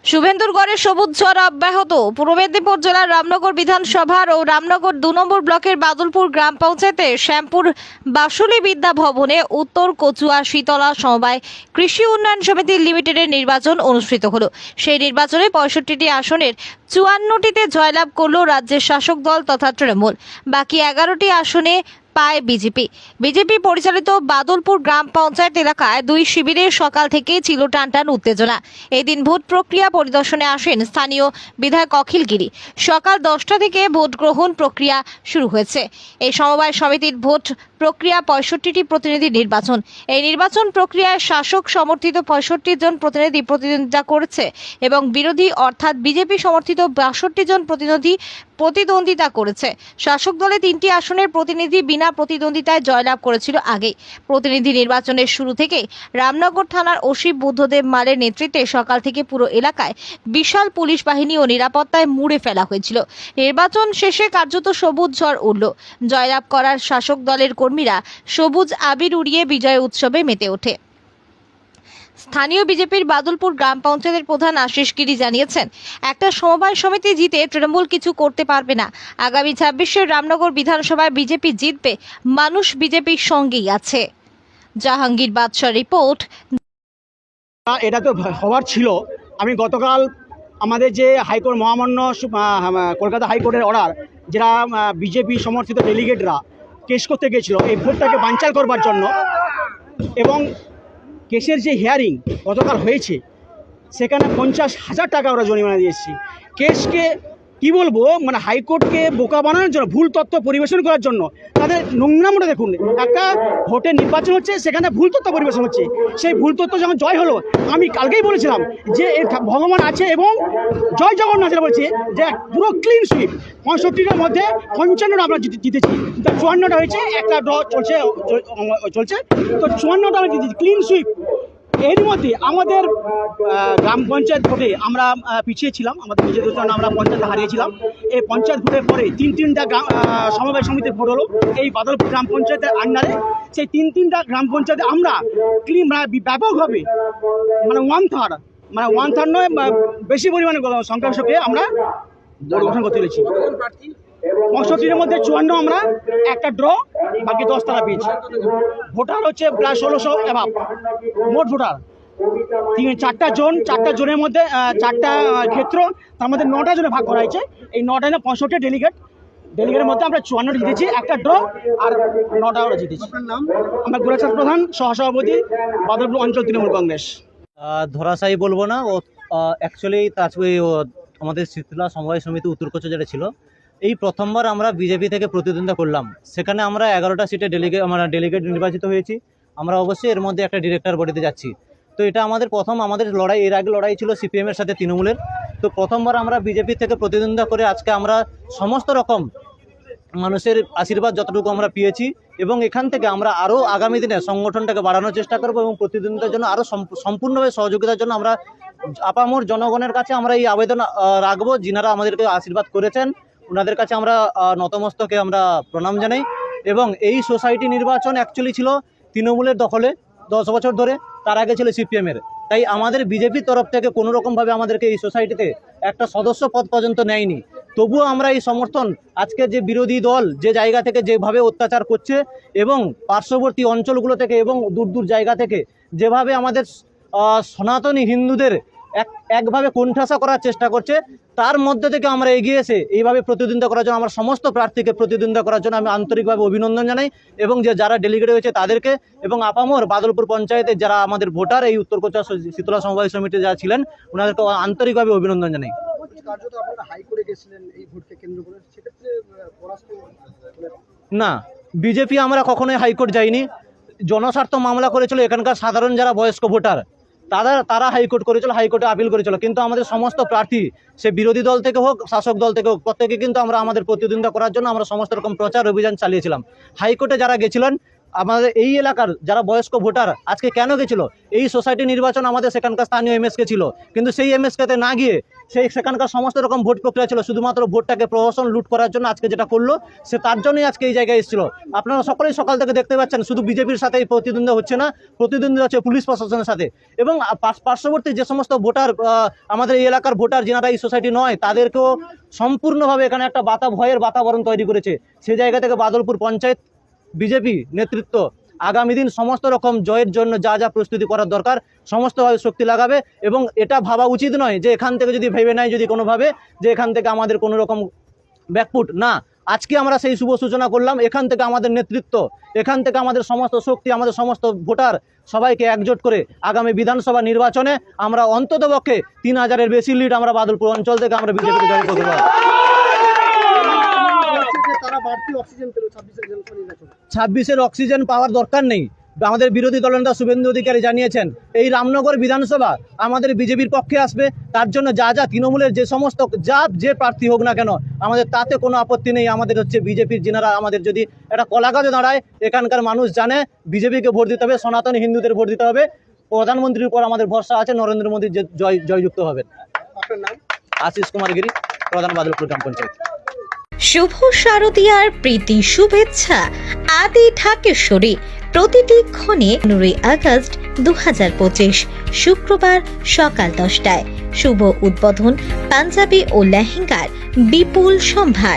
শুভেন্দুরগড়ে সবুজ ঝড় অব্যাহত। পূর্ব মেদিনীপুর জেলার রামনগর বিধানসভার ও রামনগর 2 নম্বর ব্লকের বাদলপুর গ্রাম পঞ্চায়েতে শ্যামপুর বাসুলি বিদ্যা ভবনে উত্তর কচুয়া শীতলা সমবায় কৃষি উন্নয়ন সমিতি লিমিটেডের নির্বাচন অনুষ্ঠিত হলো। সেই নির্বাচনে 65টি আসনের 54টিতে জয়লাভ করল রাজ্যের শাসক দল তথা তৃণমূল। বাকি 11টি আসনে পায় বিজেপি পরিচালিত বাদলপুর গ্রাম পঞ্চায়েত এলাকায় 2 শিবিরের সকাল থেকেই ছিল টানটান উত্তেজনা। এই দিন ভোট প্রক্রিয়া পরিদর্শনে আসেন স্থানীয় বিধায়ক অখিল গিরি। সকাল 10টা থেকে ভোট গ্রহণ প্রক্রিয়া শুরু হয়েছে। এই সমবায় সমিতির ভোট প্রক্রিয়া 65টি প্রতিনিধি নির্বাচন। এই নির্বাচন প্রক্রিয়ায় শাসক সমর্থিত 65 জন প্রতিনিধি প্রতিদ্বন্দ্বিতা করেছে এবং বিরোধী অর্থাৎ বিজেপি সমর্থিত 62 জন প্রতিদ্বন্দ্বিতা করেছে। শাসক দলে 3টি আসনের প্রতিনিধি বিনা প্রতিদ্বন্দ্বিতায় জয়লাভ করেছিল আগে। প্রতিনিধি নির্বাচনের শুরু থেকে রামনগর থানার ওসি বুদ্ধদেব মালের নেতৃত্বে সকাল থেকে পুরো এলাকায় বিশাল পুলিশ বাহিনী ও নিরাপত্তায় মুড়ে ফেলা হয়েছিল। নির্বাচন শেষে কার্যত সবুজ ঝড় উঠল। জয়লাভ করার শাসক দলের কর্মীরা সবুজ আবির উড়িয়ে বিজয় উৎসবে মেতে ওঠে। স্থানীয় বিজেপির বাদলপুর গ্রাম পঞ্চায়েতের প্রধান আশিস গিরি জানিয়েছেন, একটা সমবায় সমিতি জিতে তৃণমূল কিছু করতে পারবে না। আগামী 26-এর রামনগর বিধানসভায় বিজেপি জিতবে, মানুষ বিজেপির সঙ্গেই আছে। জাহাঙ্গীর বাদশাহ রিপোর্ট। এটা তো হওয়ার ছিল। আমি গতকাল আমাদের যে হাইকোর্ট মহামান্য কলকাতা হাইকোর্টের অর্ডার, যারা বিজেপি সমর্থিত ডেলিগেটরা কেস করতে গেছিলো এই ভোটটাকে বানচাল করবার জন্য, এবং কেসের যে হিয়ারিং গতকাল হয়েছে সেখানে 50,000 টাকা ওরা জরিমানা দিয়েছি। কেসকে কি বলবো, মানে হাইকোর্টকে বোকা বানানোর জন্য, ভুল তথ্য পরিবেশন করার জন্য তাদের নোংরামটা দেখুন। একটা ভোটের নির্বাচন হচ্ছে, সেখানে ভুল তথ্য পরিবেশন হচ্ছে। সেই ভুল তথ্য যখন জয় হলো, আমি কালকেই বলেছিলাম যে ভগবান আছে এবং জয় জগন্নাথ বলছে যে পুরো ক্লিন সুইপ। 65টার মধ্যে 55টা আমরা জিতেছি, 54টা হয়েছে, একটা ড্র চলছে। তো 54টা আমরা জিতেছি, ক্লিন সুইপ। এর মধ্যে আমাদের গ্রাম পঞ্চায়েত ভোটে আমরা পিছিয়ে ছিলাম, আমাদের নিজেদের জন্য আমরা পঞ্চায়েতে হারিয়েছিলাম। এই পঞ্চায়েত ভোটের পরে 3টা সমবায় সমিতির ভোট হলো এই বাদলপুর গ্রাম পঞ্চায়েতের আন্ডারে। সেই 3টা গ্রাম পঞ্চায়েতে আমরা ক্লিন ব্যাপকভাবে ওয়ান থার্ড নয়, বেশি পরিমাণে সংখ্যাংশকে আমরা গঠন করতে পেরেছি। 65-র মধ্যে 54 আমরা, একটা ড্র, বাকি 10 তারা পেয়েছি। ভোটার হচ্ছে প্রায় 1600 অ্যাভাব মোট ভোটার। 4টা জোনের মধ্যে 4টা ক্ষেত্র, তার মধ্যে 9টা জনে ভাগ করা হয়েছে। এই 9টা 65 ডেলিগেটের মধ্যে আমরা 54টা জিতেছি, একটা ড্র আর 9টা আমরা জিতেছি। আমরা গোরাচাঁদ প্রধান, সহসভাপতি, বাদলপুর অঞ্চল তৃণমূল কংগ্রেস। ধরাশায়ী বলবো না, ও অ্যাকচুয়ালি আমাদের শীতলা সমবায় সমিতি উত্তর কচুয়া যেটা ছিল, এই প্রথমবার আমরা বিজেপি থেকে প্রতিদ্বন্দ্বিতা করলাম। সেখানে আমরা 11টা সিটে ডেলিগেট নির্বাচিত হয়েছি। আমরা অবশ্যই এর মধ্যে একটা ডিরেক্টর বডিতে যাচ্ছি। তো এটা আমাদের প্রথম লড়াই। এর আগে লড়াই ছিল সিপিএমের সাথে তৃণমূলের। তো প্রথমবার আমরা বিজেপি থেকে প্রতিদ্বন্দ্বিতা করে আজকে আমরা সমস্ত রকম মানুষের আশীর্বাদ যতটুকু আমরা পেয়েছি, এবং এখান থেকে আমরা আরও আগামী দিনে সংগঠনটাকে বাড়ানোর চেষ্টা করব এবং প্রতিদ্বন্দ্বিতার জন্য আরও সম্পূর্ণভাবে সহযোগিতার জন্য আমরা আপামর জনগণের কাছে আমরা এই আবেদন রাখবো। যিনারা আমাদেরকে আশীর্বাদ করেছেন ওনাদের কাছে আমরা নতমস্তকে আমরা প্রণাম জানাই। এবং এই সোসাইটি নির্বাচন অ্যাকচুয়ালি ছিল তৃণমূলের দখলে 10 বছর ধরে, তার আগে ছিল সিপিএমের। তাই আমাদের বিজেপির তরফ থেকে কোনো রকমভাবে আমাদেরকে এই সোসাইটিতে একটা সদস্য পদ পর্যন্ত নেয়নি। তবুও আমরা এই সমর্থন, আজকে যে বিরোধী দল যে জায়গা থেকে যেভাবে অত্যাচার করছে এবং পার্শ্ববর্তী অঞ্চলগুলো থেকে এবং দূর দূর জায়গা থেকে যেভাবে আমাদের সনাতনী হিন্দুদের একভাবে কোণঠাসা করার চেষ্টা করছে, তার মধ্যে থেকে আমরা এগিয়ে এসে এইভাবে প্রতিদ্বন্দ্বিতা করার জন্য, আমরা সমস্ত প্রার্থীকে প্রতিদ্বন্দ্বিতা করার জন্য আমি আন্তরিকভাবে অভিনন্দন জানাই। এবং যারা ডেলিগেট হয়েছে তাদেরকে, এবং আপামর বাদলপুর পঞ্চায়েতের যারা আমাদের ভোটার, এই উত্তর কচুয়া শীতলা সমবায় সমিতি যারা ছিলেন ওনাদেরকে আন্তরিকভাবে অভিনন্দন জানাই। না, বিজেপি আমরা কখনোই হাইকোর্ট যাইনি। জনস্বার্থ মামলা করেছিল এখানকার সাধারণ যারা বয়স্ক ভোটার, তারা হাইকোর্ট করেছিল, হাইকোর্টে আপিল করেছিল, কিন্তু আমাদের সমস্ত প্রার্থী সে বিরোধী দল থেকে হোক শাসক দল থেকে হোক প্রত্যেকে কিন্তু আমরা আমাদের প্রতিদ্বন্দ্বিতা করার জন্য আমরা সমস্ত রকম প্রচার অভিযান চালিয়েছিলাম। হাইকোর্টে যারা গেছিলেন আমাদের এই এলাকার যারা বয়স্ক ভোটার আজকে কেন গেছিল, এই সোসাইটি নির্বাচন আমাদের সেখানকার স্থানীয় এমএসকে ছিল, কিন্তু সেই এমএসকেতে না গিয়ে সেখানকার সমস্ত রকম ভোট প্রক্রিয়া ছিল, শুধুমাত্র ভোটটাকে প্রহসন লুট করার জন্য আজকে যেটা করলো সে তার জন্যই আজকে এই জায়গায় এসেছিল। আপনারা সকলেই সকাল থেকে দেখতে পাচ্ছেন শুধু বিজেপির সাথে এই প্রতিদ্বন্দ্বিতা হচ্ছে না, প্রতিদ্বন্দ্বিতা হচ্ছে পুলিশ প্রশাসনের সাথে এবং পার্শ্ববর্তী যে সমস্ত ভোটার আমাদের এই এলাকার ভোটার যারা এই সোসাইটি নয় তাদেরকেও সম্পূর্ণভাবে এখানে একটা ভয়ের বাতাবরণ তৈরি করেছে। সেই জায়গা থেকে বাদলপুর পঞ্চায়েত বিজেপি নেতৃত্ব আগামী দিন সমস্ত রকম জয়ের জন্য যা যা প্রস্তুতি করার দরকার সমস্তভাবে শক্তি লাগাবে এবং এটা ভাবা উচিত নয় যে এখান থেকে যদি ভেবে নেয় যদি কোনোভাবে যে এখান থেকে আমাদের কোনো রকম ব্যাকফুট না। আজকে আমরা সেই শুভ সূচনা করলাম, এখান থেকে আমাদের নেতৃত্ব, এখান থেকে আমাদের সমস্ত শক্তি, আমাদের সমস্ত ভোটার সবাইকে একজোট করে আগামী বিধানসভা নির্বাচনে আমরা অন্ততপক্ষে 3000-এর বেশি লিড আমরা বাদলপুর অঞ্চল থেকে আমরা বিজেপিকে জয় করতে পারব। 26-এর অক্সিজেন পাওয়ার দরকার নেই। আমাদের বিরোধী দলনেতা শুভেন্দু অধিকারী জানিয়েছেন এই রামনগর বিধানসভা আমাদের বিজেপির পক্ষে আসবে, তার জন্য যা তৃণমূলের যে সমস্ত যে প্রার্থী হোক না কেন আমাদের তাতে কোনো আপত্তি নেই। আমাদের হচ্ছে বিজেপির যিনারা আমাদের যদি একটা কলাগাছও দাঁড়ায় এখানকার মানুষ জানে বিজেপিকে ভোট দিতে হবে, সনাতনী হিন্দুদের ভোট দিতে হবে, প্রধানমন্ত্রীর উপর আমাদের ভরসা আছে, নরেন্দ্র মোদী জয়যুক্ত হবেন। আপনার নাম? আশিস কুমার গিরি, প্রধান বাদলপুর গ্রাম পঞ্চায়েত। শুভ শারদীয়ার প্রীতি শুভেচ্ছা আদি ঢাকেশ্বরী। প্রতিটি ক্ষণে 15 আগস্ট 2025 শুক্রবার সকাল 10টায় শুভ উদ্বোধন পাঞ্জাবি ও লেহেঙ্গার বিপুল সম্ভার।